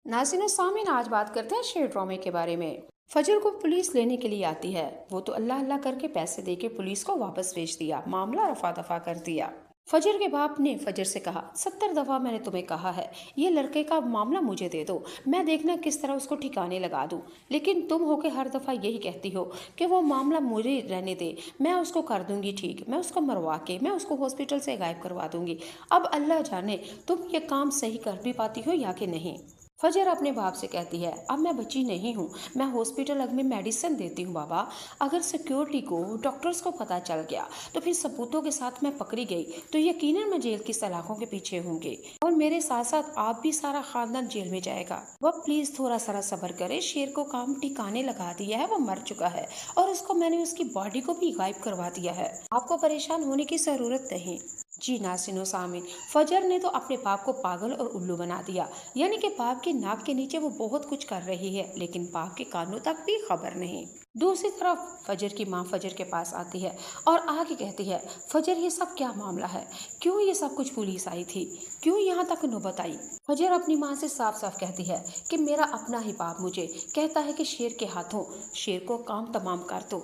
नाज़रीन और सामीन, आज बात करते हैं शेर ड्रामे के बारे में। फजर को पुलिस लेने के लिए आती है। वो तो अल्लाह अल्लाह करके पैसे देके पुलिस को वापस भेज दिया, मामला रफा दफा कर दिया। फजर के बाप ने फजर से कहा, 70 दफा मैंने तुम्हें कहा है ये लड़के का मामला मुझे दे दो, मैं देखना किस तरह उसको ठिकाने लगा दूं। लेकिन तुम होके हर दफा यही कहती हो कि वो मामला मुझे रहने दे, मैं उसको कर दूंगी ठीक, मैं उसको मरवा के मैं उसको हॉस्पिटल से गायब करवा दूंगी। अब अल्लाह जाने तुम ये काम सही कर भी पाती हो या कि नहीं। फजर अपने बाप से कहती है, अब मैं बच्ची नहीं हूँ, मैं हॉस्पिटल में मेडिसिन देती हूँ बाबा। अगर सिक्योरिटी को, डॉक्टर्स को पता चल गया तो फिर सबूतों के साथ मैं पकड़ी गई तो यकीनन मैं जेल की सलाखों के पीछे होंगी और मेरे साथ साथ आप भी, सारा खानदान जेल में जाएगा। वह प्लीज थोड़ा सारा सब्र करे, शेर को काम ठिकाने लगा दिया है, वो मर चुका है और उसको मैंने उसकी बॉडी को भी गायब करवा दिया है, आपको परेशान होने की जरूरत नहीं। जी नाज़रीन व सामीन, फजर ने तो अपने बाप को पागल और उल्लू बना दिया। यानी कि बाप की नाक के नीचे वो बहुत कुछ कर रही है लेकिन बाप के कानों तक भी खबर नहीं। दूसरी तरफ फजर की माँ फजर के पास आती है और आगे कहती है, फजर ये सब क्या मामला है, क्यों ये सब कुछ पुलिस आई थी, क्यों यहाँ तक नौबत आई। फजर अपनी माँ से साफ साफ कहती है कि मेरा अपना ही बाप मुझे कहता है कि शेर के हाथों शेर को काम तमाम कर दो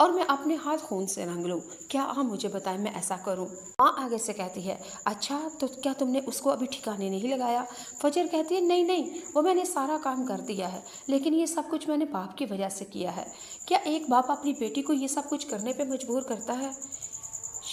और मैं अपने हाथ खून से रंग लूं, क्या आप मुझे बताएं मैं ऐसा करूं। माँ आगे से कहती है, अच्छा तो क्या तुमने उसको अभी ठिकाने नहीं लगाया। फजर कहती है, नहीं नहीं, वो मैंने सारा काम कर दिया है, लेकिन ये सब कुछ मैंने बाप की वजह से किया है। क्या एक बाप अपनी बेटी को ये सब कुछ करने पे मजबूर करता है।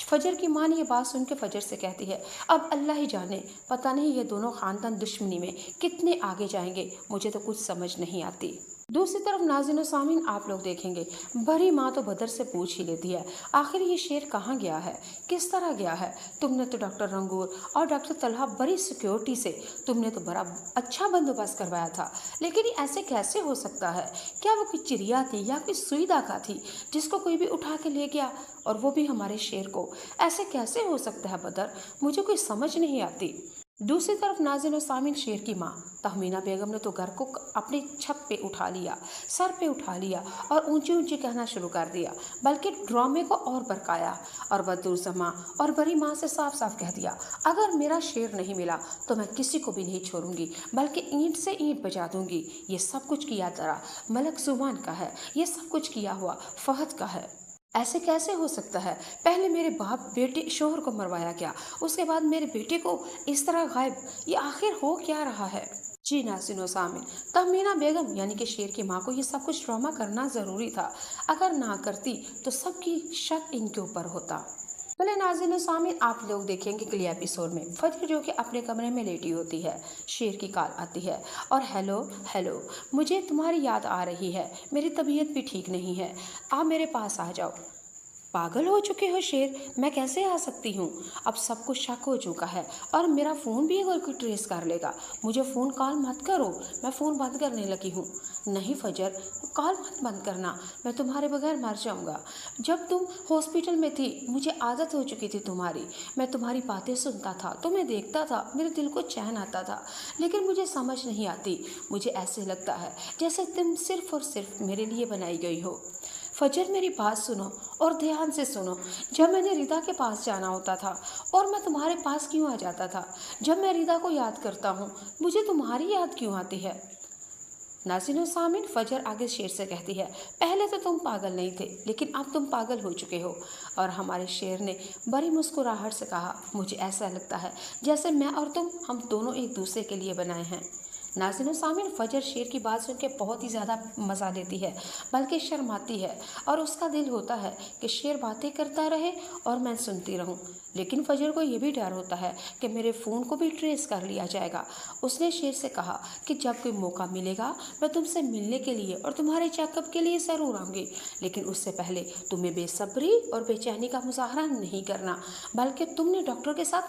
फजर की माँ ने ये बात सुन के फजर से कहती है, अब अल्लाह ही जाने, पता नहीं ये दोनों खानदान दुश्मनी में कितने आगे जाएंगे, मुझे तो कुछ समझ नहीं आती। दूसरी तरफ नाज़रीन और सामीन, आप लोग देखेंगे बड़ी माँ तो बदर से पूछ ही लेती है, आखिर ये शेर कहाँ गया है, किस तरह गया है। तुमने तो डॉक्टर रंगूर और डॉक्टर तलहा बड़ी सिक्योरिटी से तुमने तो बड़ा अच्छा बंदोबस्त करवाया था, लेकिन ये ऐसे कैसे हो सकता है। क्या वो कोई चिड़िया थी या कोई सुई धागा थी जिसको कोई भी उठा के ले गया, और वो भी हमारे शेर को। ऐसे कैसे हो सकता है बदर, मुझे कोई समझ नहीं आती। दूसरी तरफ नाज़रीन और सामीन, शेर की माँ तहमीना बेगम ने तो घर को अपनी छत पे उठा लिया, सर पे उठा लिया और ऊंची ऊंची कहना शुरू कर दिया, बल्कि ड्रामे को और बरकाया और बदुज़्ज़मा और बड़ी माँ से साफ साफ कह दिया, अगर मेरा शेर नहीं मिला तो मैं किसी को भी नहीं छोड़ूंगी, बल्कि ईंट से ईंट बजा दूंगी। ये सब कुछ किया जरा मलक जुबान का है, ये सब कुछ किया हुआ फहद का है। ऐसे कैसे हो सकता है, पहले मेरे बाप बेटे शोहर को मरवाया गया, उसके बाद मेरे बेटे को इस तरह गायब, ये आखिर हो क्या रहा है। जी नाज़रीन व सामीन, तहमीना बेगम यानी कि शेर की माँ को ये सब कुछ ड्रामा करना ज़रूरी था, अगर ना करती तो सबकी शक इनके ऊपर होता। भले नाज़रीन व सामीन, आप लोग देखेंगे अगले एपिसोड में फजर जो कि अपने कमरे में लेटी होती है, शेर की कॉल आती है और हेलो हेलो, मुझे तुम्हारी याद आ रही है, मेरी तबीयत भी ठीक नहीं है, आप मेरे पास आ जाओ। पागल हो चुके हो शेर, मैं कैसे आ सकती हूँ, अब सब कुछ शक हो चुका है और मेरा फ़ोन भी अगर कोई ट्रेस कर लेगा, मुझे फ़ोन कॉल मत करो, मैं फ़ोन बंद करने लगी हूँ। नहीं फजर, कॉल मत बंद करना, मैं तुम्हारे बगैर मर जाऊँगा। जब तुम हॉस्पिटल में थी मुझे आदत हो चुकी थी तुम्हारी, मैं तुम्हारी बातें सुनता था, तुम्हें देखता था, मेरे दिल को चैन आता था, लेकिन मुझे समझ नहीं आती, मुझे ऐसे लगता है जैसे तुम सिर्फ और सिर्फ मेरे लिए बनाई गई हो। फजर मेरी बात सुनो और ध्यान से सुनो, जब मैंने रिदा के पास जाना होता था और मैं तुम्हारे पास क्यों आ जाता था, जब मैं रिदा को याद करता हूँ मुझे तुम्हारी याद क्यों आती है। नाज़रीन व सामीन, फजर आगे शेर से कहती है, पहले तो तुम पागल नहीं थे लेकिन अब तुम पागल हो चुके हो। और हमारे शेर ने बड़ी मुस्कुराहट से कहा, मुझे ऐसा लगता है जैसे मैं और तुम, हम दोनों एक दूसरे के लिए बनाए हैं। नाज़रीन व सामीन, फजर शेर की बात सुन के बहुत ही ज़्यादा मज़ा लेती है, बल्कि शर्माती है और उसका दिल होता है कि शेर बातें करता रहे और मैं सुनती रहूं। लेकिन फजर को ये भी डर होता है कि मेरे फ़ोन को भी ट्रेस कर लिया जाएगा। उसने शेर से कहा कि जब कोई मौका मिलेगा मैं तुमसे मिलने के लिए और तुम्हारे चेकअप के लिए ज़रूर आऊँगी, लेकिन उससे पहले तुम्हें बेसब्री और बेचैनी का मुजाहरा नहीं करना, बल्कि तुमने डॉक्टर के साथ